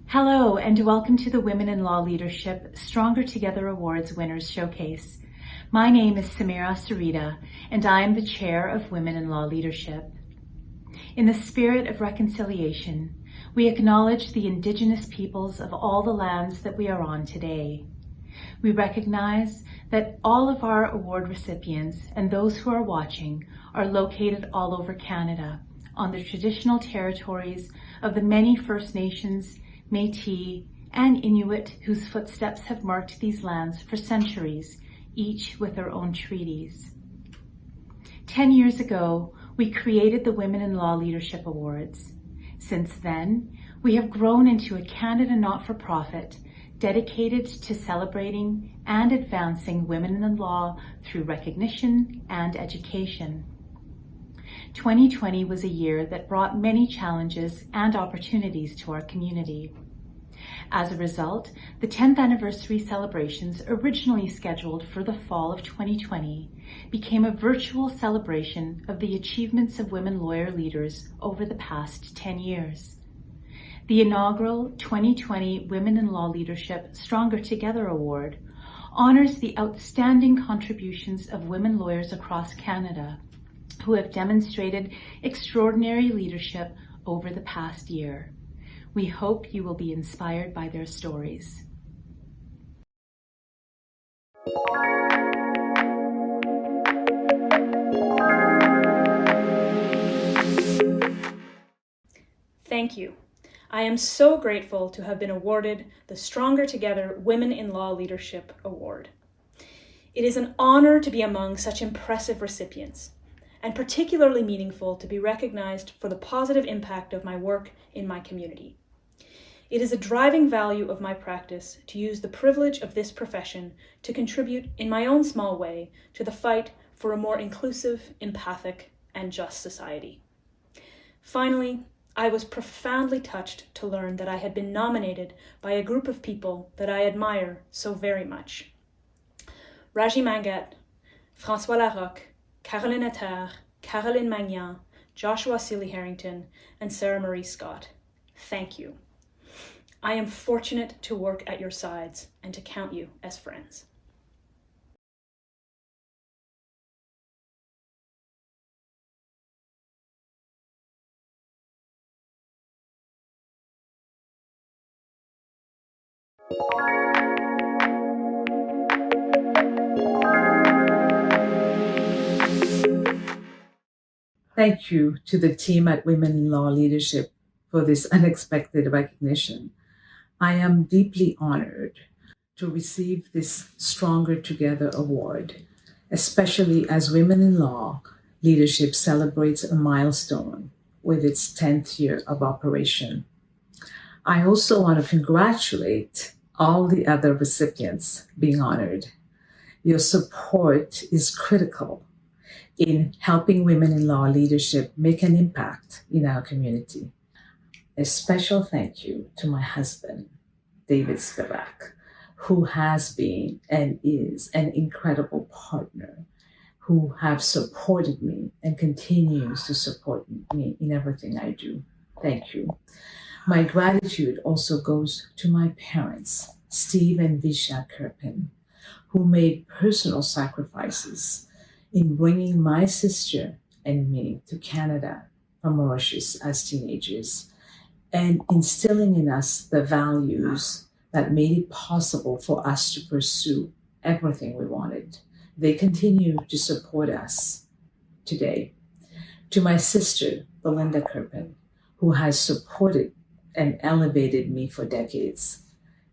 Hello, and welcome to the Women in Law Leadership Stronger Together Awards Winners Showcase. My name is Samira Sarita, and I am the Chair of Women in Law Leadership. In the spirit of reconciliation, we acknowledge the Indigenous peoples of all the lands that we are on today. We recognize that all of our award recipients and those who are watching are located all over Canada on the traditional territories of the many First Nations, Métis, and Inuit whose footsteps have marked these lands for centuries, each with their own treaties. 10 years ago, we created the Women in Law Leadership Awards. Since then, we have grown into a Canada not-for-profit dedicated to celebrating and advancing women in law through recognition and education. 2020 was a year that brought many challenges and opportunities to our community. As a result, the 10th anniversary celebrations, originally scheduled for the fall of 2020, became a virtual celebration of the achievements of women lawyer leaders over the past 10 years. The inaugural 2020 Women in Law Leadership Stronger Together Award honors the outstanding contributions of women lawyers across Canada who have demonstrated extraordinary leadership over the past year. We hope you will be inspired by their stories. Thank you. I am so grateful to have been awarded the Stronger Together Women in Law Leadership Award. It is an honor to be among such impressive recipients, and particularly meaningful to be recognized for the positive impact of my work in my community. It is a driving value of my practice to use the privilege of this profession to contribute in my own small way to the fight for a more inclusive, empathic, and just society. Finally, I was profoundly touched to learn that I had been nominated by a group of people that I admire so very much. Raji Mangat, François Larocque, Caroline Attar, Caroline Magnan, Joshua Seeley Harrington, and Sarah Marie Scott. Thank you. I am fortunate to work at your sides and to count you as friends. Thank you to the team at Women in Law Leadership for this unexpected recognition. I am deeply honored to receive this Stronger Together award, especially as Women in Law Leadership celebrates a milestone with its 10th year of operation. I also want to congratulate all the other recipients being honored. Your support is critical in helping women in law leadership make an impact in our community. A special thank you to my husband, David Spivak, who has been and is an incredible partner, who have supported me and continues to support me in everything I do. Thank you. My gratitude also goes to my parents, Steve and Visha Kirpin, who made personal sacrifices in bringing my sister and me to Canada from Mauritius as teenagers and instilling in us the values that made it possible for us to pursue everything we wanted. They continue to support us today. To my sister, Belinda Kirpin, who has supported and elevated me for decades.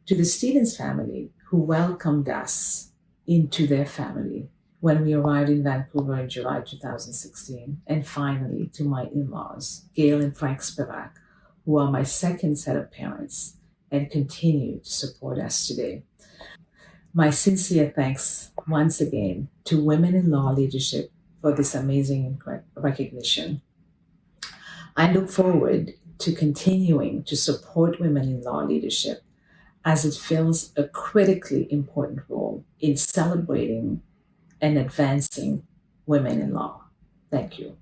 To the Stevens family, who welcomed us into their family when we arrived in Vancouver in July 2016. And finally, to my in-laws, Gail and Frank Spivak, who are my second set of parents and continue to support us today. My sincere thanks once again to Women in Law Leadership for this amazing recognition. I look forward to continuing to support women in law leadership as it fills a critically important role in celebrating and advancing women in law. Thank you.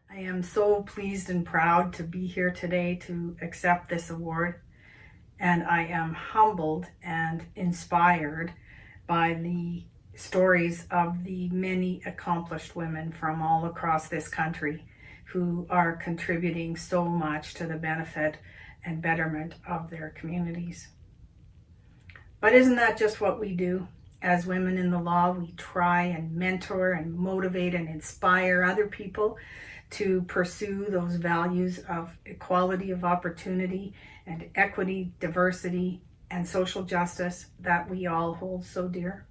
I am so pleased and proud to be here today to accept this award, and I am humbled and inspired by the stories of the many accomplished women from all across this country who are contributing so much to the benefit and betterment of their communities. But isn't that just what we do? As women in the law, we try and mentor and motivate and inspire other people to pursue those values of equality of opportunity and equity, diversity, and social justice that we all hold so dear.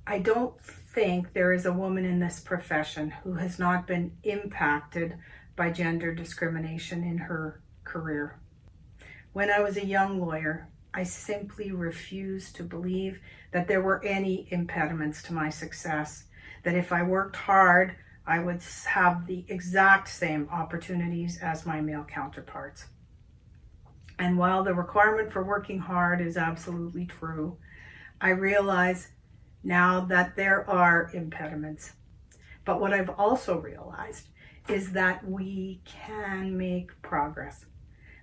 I don't think there is a woman in this profession who has not been impacted by gender discrimination in her career. When I was a young lawyer, I simply refused to believe that there were any impediments to my success, that if I worked hard, I would have the exact same opportunities as my male counterparts. And while the requirement for working hard is absolutely true, I realize now that there are impediments. But what I've also realized is that we can make progress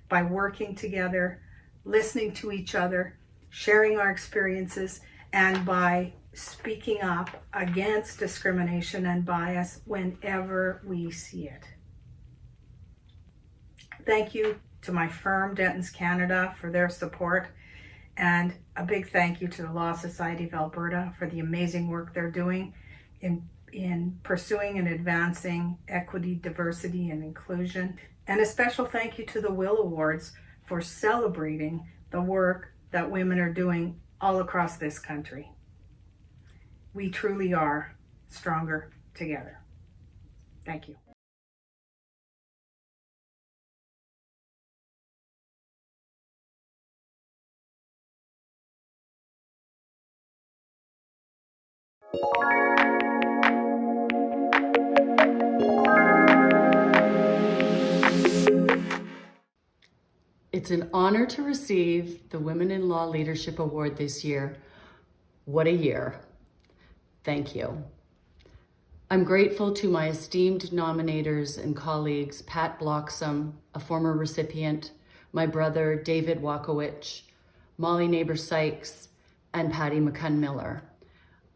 by working together, listening to each other, sharing our experiences, and by speaking up against discrimination and bias whenever we see it. Thank you to my firm, Denton's Canada, for their support, and a big thank you to the Law Society of Alberta for the amazing work they're doing in pursuing and advancing equity, diversity, and inclusion. And a special thank you to the Will Awards for celebrating the work that women are doing all across this country. We truly are stronger together. Thank you. It's an honor to receive the Women in Law Leadership Award this year. What a year. Thank you. I'm grateful to my esteemed nominators and colleagues, Pat Bloxham, a former recipient, my brother David Wakowicz, Molly Neighbor-Sykes, and Patty McCunn-Miller.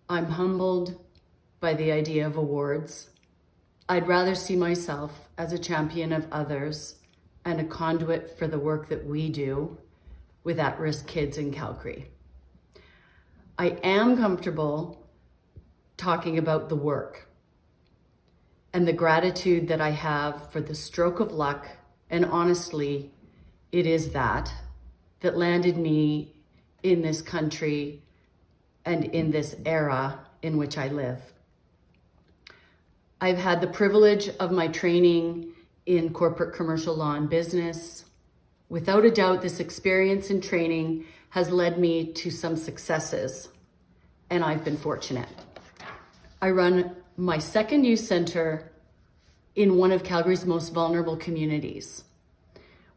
I'm humbled by the idea of awards. I'd rather see myself as a champion of others and a conduit for the work that we do with at-risk kids in Calgary. I am comfortable talking about the work and the gratitude that I have for the stroke of luck, and honestly, it is that landed me in this country and in this era in which I live. I've had the privilege of my training in corporate commercial law and business. Without a doubt, this experience and training has led me to some successes, and I've been fortunate. I run my second youth center in one of Calgary's most vulnerable communities.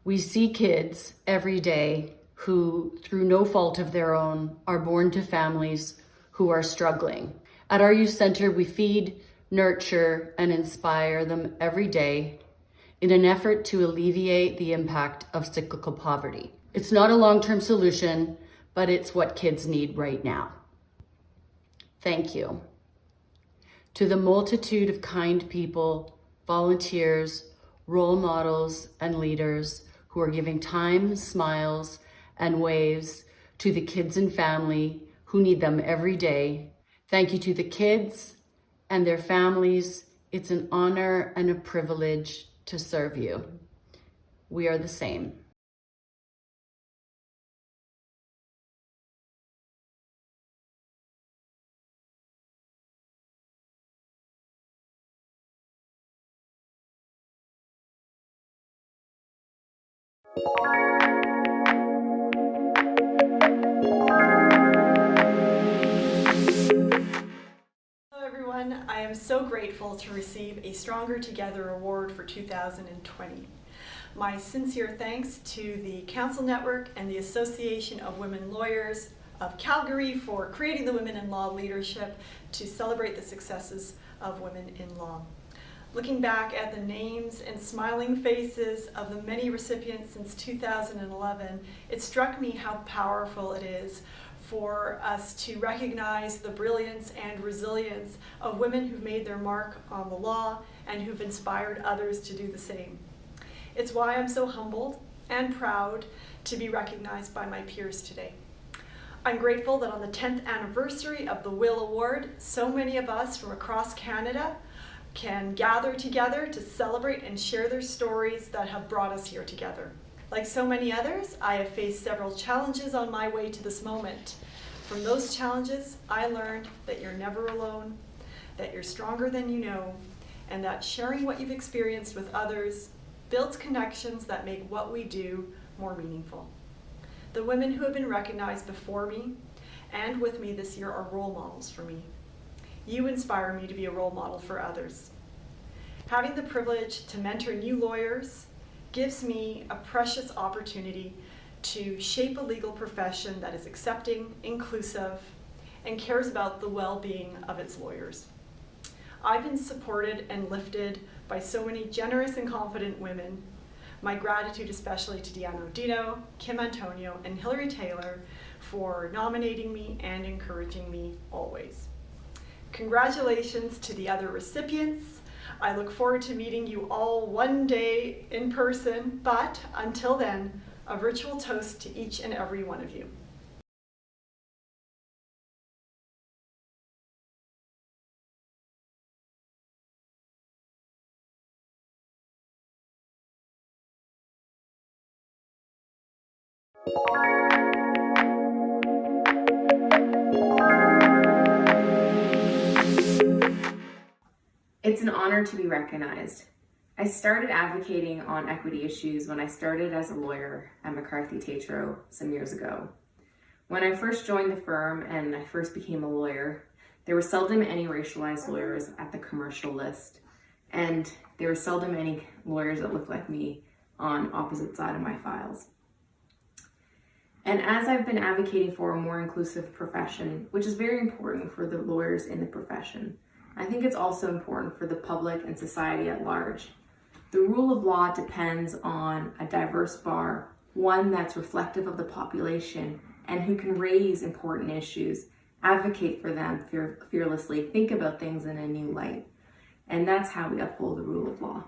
We see kids every day who, through no fault of their own, are born to families who are struggling. At our youth center, we feed, nurture, and inspire them every day in an effort to alleviate the impact of cyclical poverty. It's not a long-term solution, but it's what kids need right now. Thank you. To the multitude of kind people, volunteers, role models, and leaders who are giving time, smiles, and waves to the kids and family who need them every day. Thank you to the kids and their families. It's an honor and a privilege to serve you. We are the same. I am so grateful to receive a Stronger Together Award for 2020. My sincere thanks to the Council Network and the Association of Women Lawyers of Calgary for creating the Women in Law Leadership to celebrate the successes of women in law. Looking back at the names and smiling faces of the many recipients since 2011, it struck me how powerful it is for us to recognize the brilliance and resilience of women who've made their mark on the law and who've inspired others to do the same. It's why I'm so humbled and proud to be recognized by my peers today. I'm grateful that on the 10th anniversary of the Will Award, so many of us from across Canada can gather together to celebrate and share their stories that have brought us here together. Like so many others, I have faced several challenges on my way to this moment. From those challenges, I learned that you're never alone, that you're stronger than you know, and that sharing what you've experienced with others builds connections that make what we do more meaningful. The women who have been recognized before me and with me this year are role models for me. You inspire me to be a role model for others. Having the privilege to mentor new lawyers gives me a precious opportunity to shape a legal profession that is accepting, inclusive, and cares about the well-being of its lawyers. I've been supported and lifted by so many generous and confident women. My gratitude especially to Deanna Odino, Kim Antonio, and Hillary Taylor for nominating me and encouraging me always. Congratulations to the other recipients. I look forward to meeting you all one day in person, but until then, a virtual toast to each and every one of you. It's an honor to be recognized. I started advocating on equity issues when I started as a lawyer at McCarthy Tatro some years ago. When I first joined the firm and I first became a lawyer, there were seldom any racialized lawyers at the commercial list, and there were seldom any lawyers that looked like me on opposite side of my files. And as I've been advocating for a more inclusive profession, which is very important for the lawyers in the profession, I think it's also important for the public and society at large. The rule of law depends on a diverse bar, one that's reflective of the population and who can raise important issues, advocate for them fearlessly, think about things in a new light. And that's how we uphold the rule of law.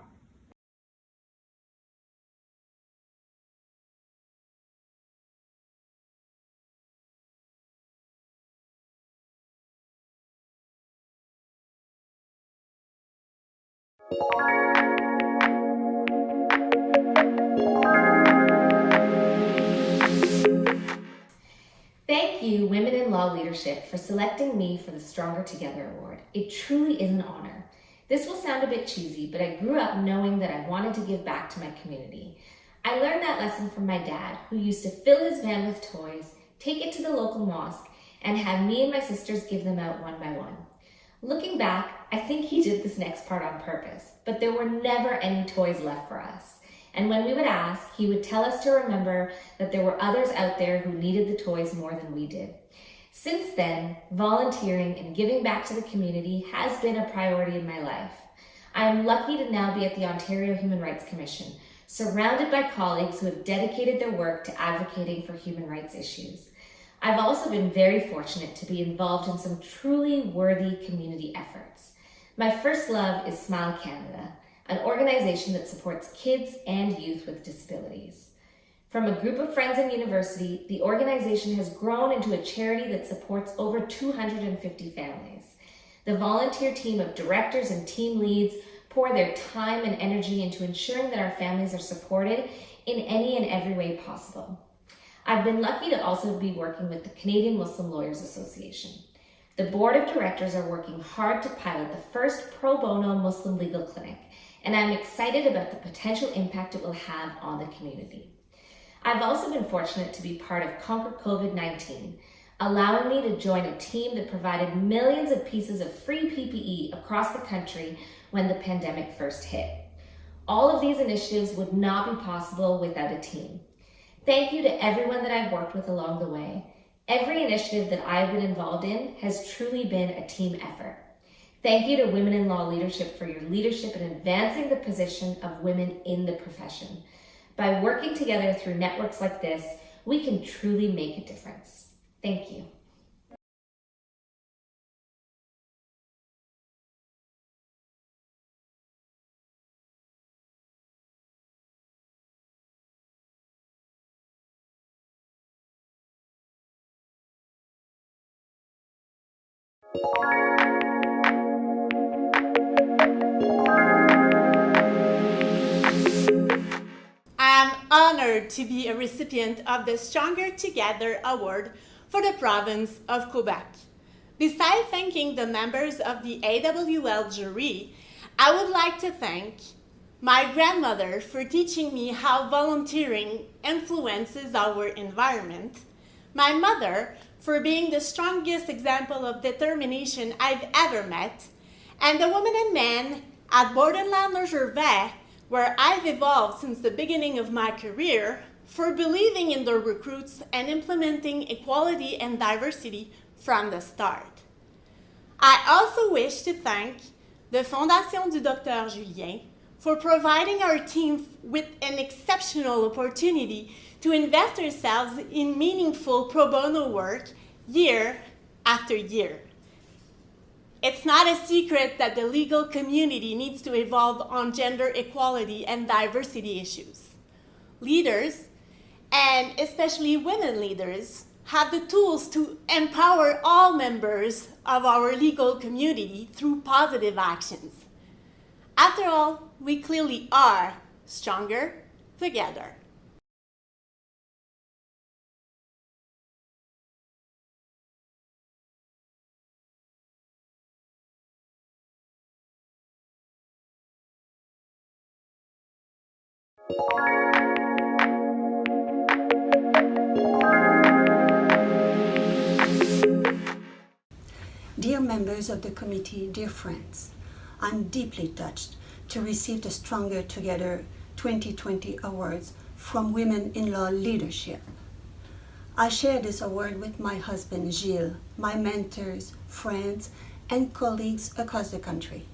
Thank you, Women in Law Leadership, for selecting me for the Stronger Together Award. It truly is an honor. This will sound a bit cheesy, but I grew up knowing that I wanted to give back to my community. I learned that lesson from my dad, who used to fill his van with toys, take it to the local mosque, and have me and my sisters give them out one by one. Looking back, I think he did this next part on purpose, but there were never any toys left for us. And when we would ask, he would tell us to remember that there were others out there who needed the toys more than we did. Since then, volunteering and giving back to the community has been a priority in my life. I am lucky to now be at the Ontario Human Rights Commission, surrounded by colleagues who have dedicated their work to advocating for human rights issues. I've also been very fortunate to be involved in some truly worthy community efforts. My first love is Smile Canada, an organization that supports kids and youth with disabilities. From a group of friends in university, the organization has grown into a charity that supports over 250 families. The volunteer team of directors and team leads pour their time and energy into ensuring that our families are supported in any and every way possible. I've been lucky to also be working with the Canadian Muslim Lawyers Association. The board of directors are working hard to pilot the first pro bono Muslim legal clinic, and I'm excited about the potential impact it will have on the community. I've also been fortunate to be part of Conquer COVID-19, allowing me to join a team that provided millions of pieces of free PPE across the country when the pandemic first hit. All of these initiatives would not be possible without a team. Thank you to everyone that I've worked with along the way. Every initiative that I've been involved in has truly been a team effort. Thank you to Women in Law Leadership for your leadership in advancing the position of women in the profession. By working together through networks like this, we can truly make a difference. Thank you. I am honored to be a recipient of the Stronger Together Award for the province of Quebec. Besides thanking the members of the AWL jury, I would like to thank my grandmother for teaching me how volunteering influences our environment, my mother for being the strongest example of determination I've ever met, and the women and men at Borderland Le Gervais, where I've evolved since the beginning of my career, for believing in the recruits and implementing equality and diversity from the start. I also wish to thank the Fondation du Dr. Julien for providing our team with an exceptional opportunity to invest ourselves in meaningful pro bono work year after year. It's not a secret that the legal community needs to evolve on gender equality and diversity issues. Leaders, and especially women leaders, have the tools to empower all members of our legal community through positive actions. After all, we clearly are stronger together. Dear members of the committee, dear friends, I'm deeply touched to receive the Stronger Together 2020 awards from Women in Law Leadership. I share this award with my husband Gilles, my mentors, friends, and colleagues across the country,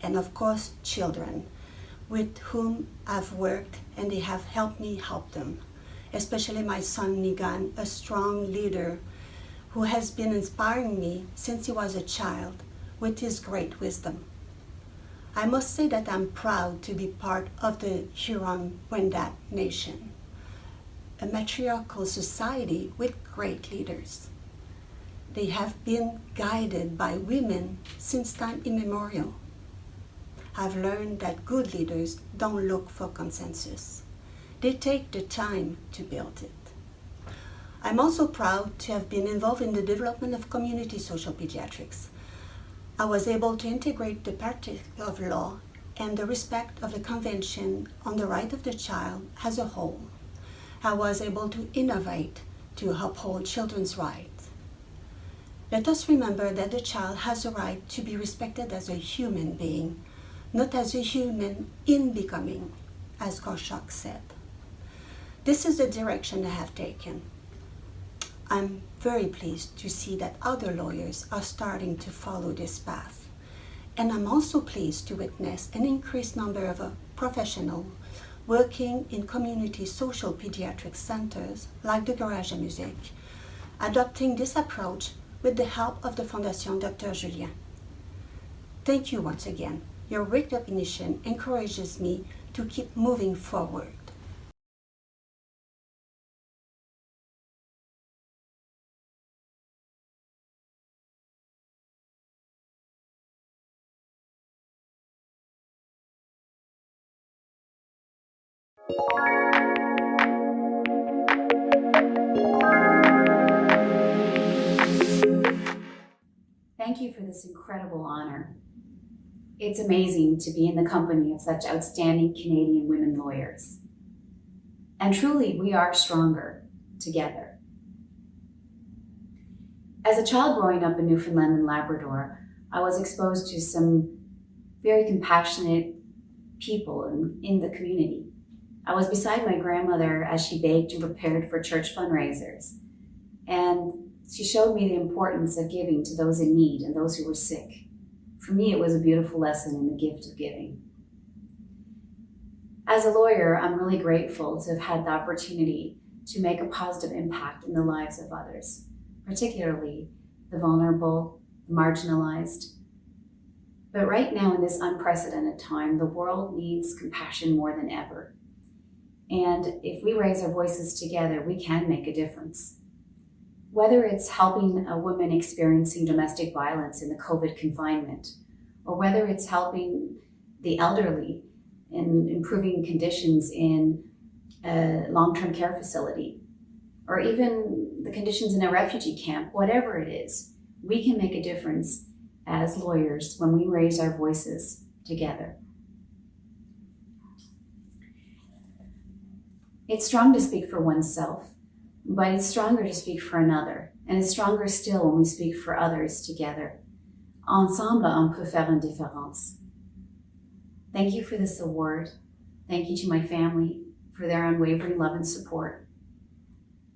and of course children, with whom I've worked and they have helped me help them, especially my son Nigan, a strong leader who has been inspiring me since he was a child with his great wisdom. I must say that I'm proud to be part of the Huron-Wendat Nation, a matriarchal society with great leaders. They have been guided by women since time immemorial. I've learned that good leaders don't look for consensus. They take the time to build it. I'm also proud to have been involved in the development of community social pediatrics. I was able to integrate the practice of law and the respect of the Convention on the Right of the Child as a whole. I was able to innovate to uphold children's rights. Let us remember that the child has a right to be respected as a human being, not as a human in becoming, as Korshak said. This is the direction I have taken. I'm very pleased to see that other lawyers are starting to follow this path. And I'm also pleased to witness an increased number of professionals working in community social pediatric centers like the Garage à Musique, adopting this approach with the help of the Fondation Dr. Julien. Thank you once again. Your recognition encourages me to keep moving forward. Thank you for this incredible honor. It's amazing to be in the company of such outstanding Canadian women lawyers. And truly, we are stronger together. As a child growing up in Newfoundland and Labrador, I was exposed to some very compassionate people in the community. I was beside my grandmother as she baked and prepared for church fundraisers. And she showed me the importance of giving to those in need and those who were sick. For me, it was a beautiful lesson in the gift of giving. As a lawyer, I'm really grateful to have had the opportunity to make a positive impact in the lives of others, particularly the vulnerable, the marginalized. But right now, in this unprecedented time, the world needs compassion more than ever. And if we raise our voices together, we can make a difference. Whether it's helping a woman experiencing domestic violence in the COVID confinement, or whether it's helping the elderly in improving conditions in a long-term care facility, or even the conditions in a refugee camp, whatever it is, we can make a difference as lawyers when we raise our voices together. It's strong to speak for oneself, but it's stronger to speak for another, and it's stronger still when we speak for others together. Ensemble, on peut faire une différence. Thank you for this award. Thank you to my family for their unwavering love and support.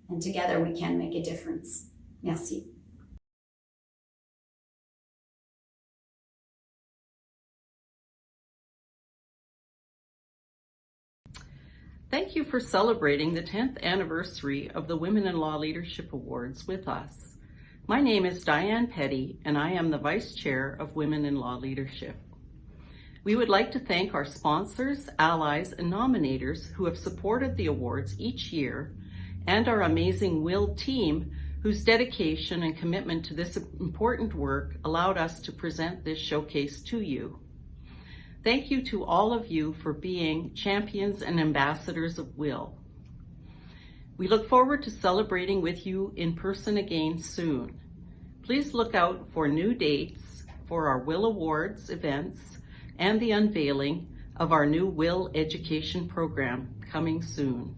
And together we can make a difference. Merci. Thank you for celebrating the 10th anniversary of the Women in Law Leadership Awards with us. My name is Diane Petty, and I am the Vice Chair of Women in Law Leadership. We would like to thank our sponsors, allies, and nominators who have supported the awards each year, and our amazing WIL team, whose dedication and commitment to this important work allowed us to present this showcase to you. Thank you to all of you for being champions and ambassadors of WIL. We look forward to celebrating with you in person again soon. Please look out for new dates for our WIL Awards events and the unveiling of our new WIL education program coming soon.